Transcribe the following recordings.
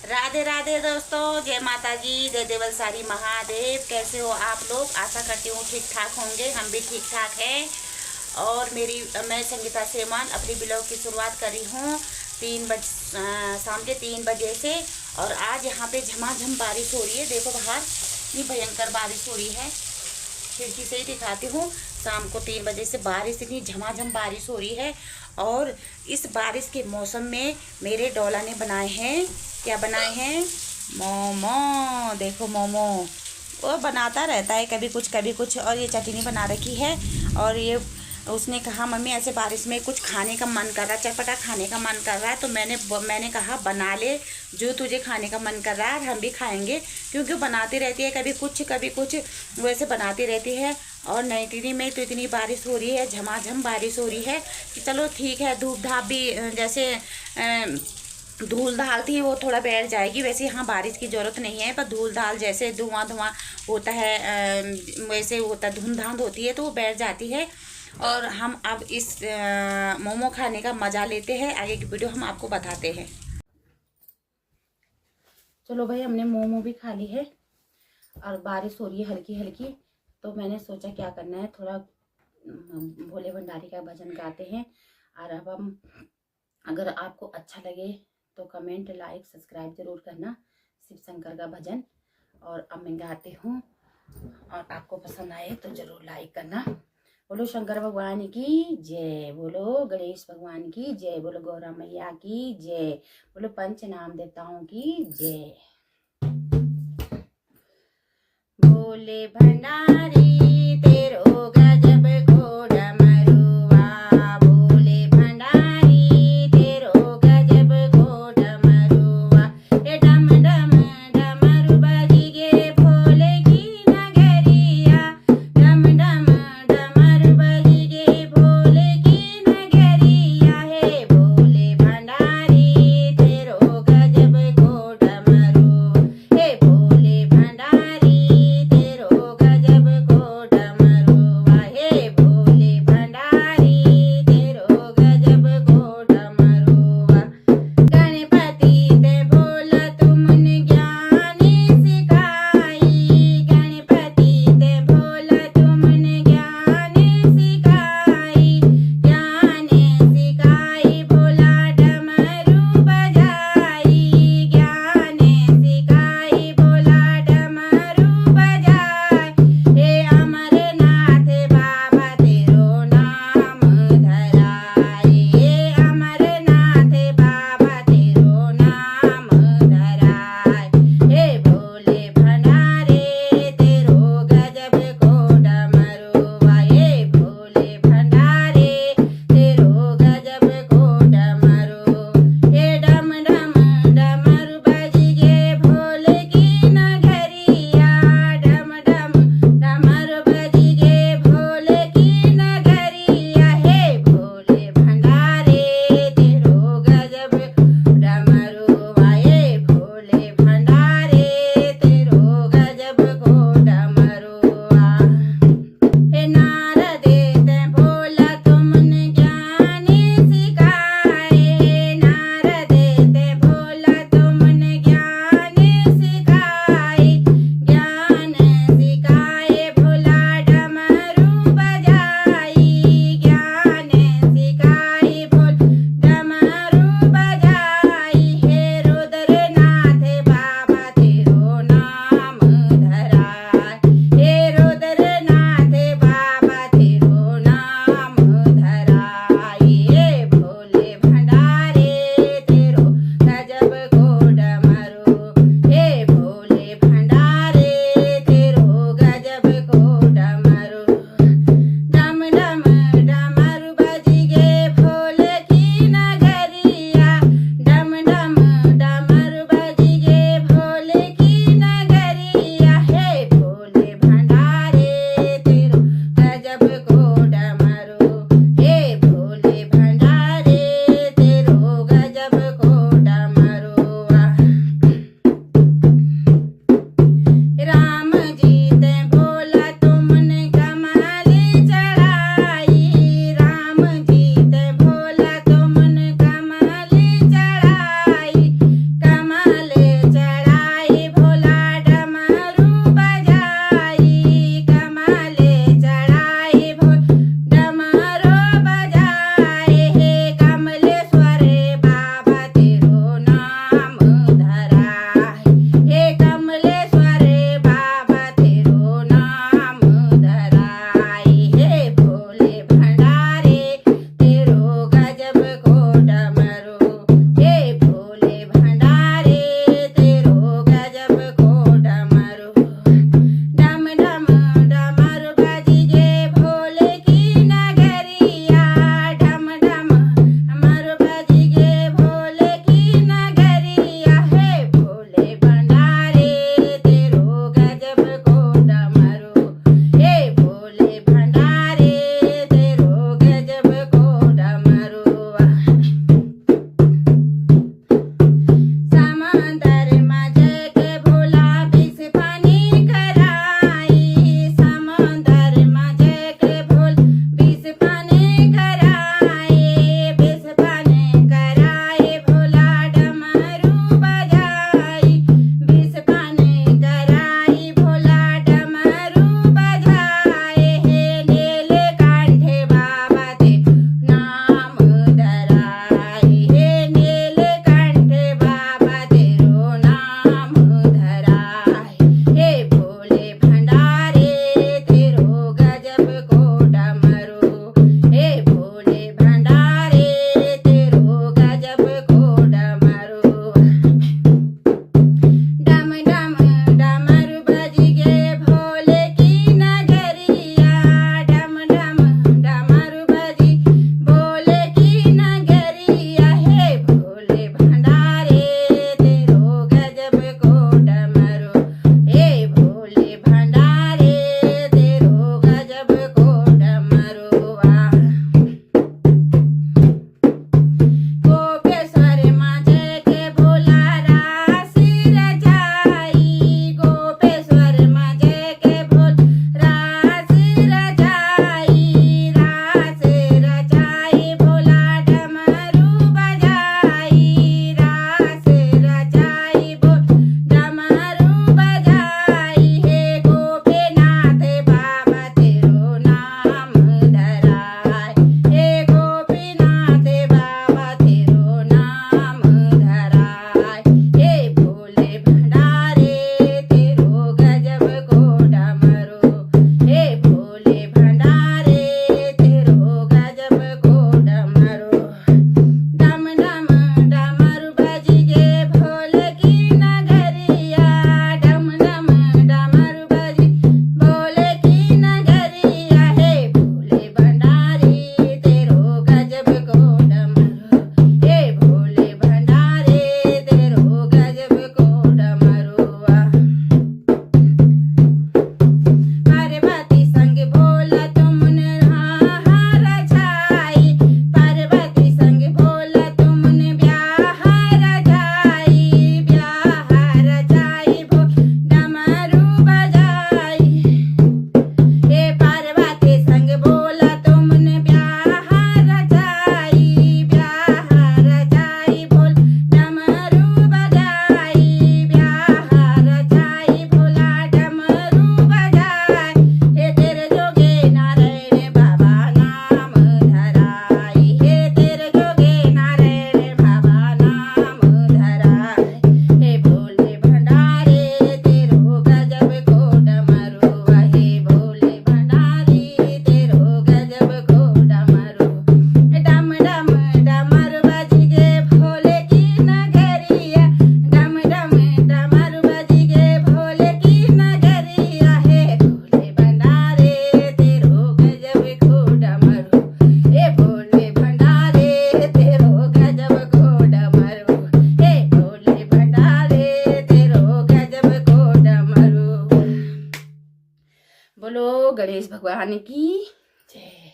राधे राधे दोस्तों, जय माता जी, जय देवल सारी महादेव। कैसे हो आप लोग? आशा करती हूँ ठीक ठाक होंगे। हम भी ठीक ठाक हैं। और मैं संगीता सेमान अपनी ब्लॉग की शुरुआत कर रही हूँ शाम के 3 बजे से। और आज यहाँ पे झमाझम बारिश हो रही है। देखो बाहर इतनी भयंकर बारिश हो रही है, खिड़की से ही दिखाती हूँ। शाम को 3 बजे से बारिश, इतनी झमाझम बारिश हो रही है। और इस बारिश के मौसम में मेरे डोला ने बनाए हैं, क्या बनाए हैं? मोमो। देखो मोमो वो बनाता रहता है कभी कुछ। और ये चटनी बना रखी है। और ये उसने कहा मम्मी ऐसे बारिश में कुछ खाने का मन कर रहा है, चटपटा खाने का मन कर रहा है। तो मैंने कहा बना ले जो तुझे खाने का मन कर रहा है, हम भी खाएंगे। क्योंकि बनाती रहती है कभी कुछ वैसे बनाती रहती है। और नई में तो इतनी बारिश हो रही है, झमाझम बारिश हो रही है कि चलो ठीक है। धूप धाप भी जैसे धूल धाल थी वो थोड़ा बैठ जाएगी। वैसे यहाँ बारिश की ज़रूरत नहीं है, पर धूल धाल जैसे धुआं होता है वैसे होता, धुंध धांध होती है तो वो बैठ जाती है। और हम अब इस मोमो खाने का मज़ा लेते हैं। आगे की वीडियो हम आपको बताते हैं। चलो भाई, हमने मोमो भी खा ली है और बारिश हो रही है हल्की हल्की। तो मैंने सोचा क्या करना है, थोड़ा भोले भंडारी का भजन गाते हैं। और अब हम, अगर आपको अच्छा लगे तो कमेंट लाइक सब्सक्राइब जरूर करना। शिव शंकर का भजन और अब मैं गाती हूँ, और आपको पसंद आए तो जरूर लाइक करना। बोलो शंकर भगवान की जय, बोलो गणेश भगवान की जय, बोलो गौरा मैया की जय, बोलो पंच नाम देवताओं की जय। भोले भंडारी तेरो गजब घोर मरुआ, भोले भंडारी तेरो गजब घोर मरुआ। ए डम डम डमरू बजी गे भोले की नगरिया, डम डम डमरू बजी गे भोले की नगरिया। हे भोले भंडारी तेरो गजब घोर मरुआ, हे भोले भंडारी तेरो गजब घोर मरुआ, हे भोले गणेश भगवान की जय।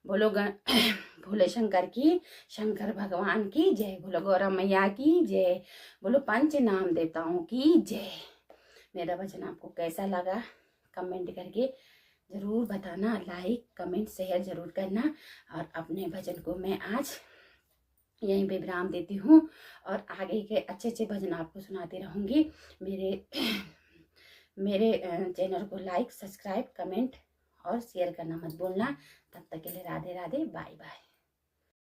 बोलो भोले शंकर की, शंकर भगवान की जय। बोलो गौरा मैया की जय। बोलो पंच नाम देवताओं की जय। मेरा भजन आपको कैसा लगा कमेंट करके ज़रूर बताना। लाइक कमेंट शेयर ज़रूर करना। और अपने भजन को मैं आज यहीं पे विराम देती हूँ और आगे के अच्छे अच्छे भजन आपको सुनाती रहूँगी। मेरे चैनल को लाइक सब्सक्राइब कमेंट और शेयर करना मत भूलना। तब तक के लिए राधे राधे, बाय बाय।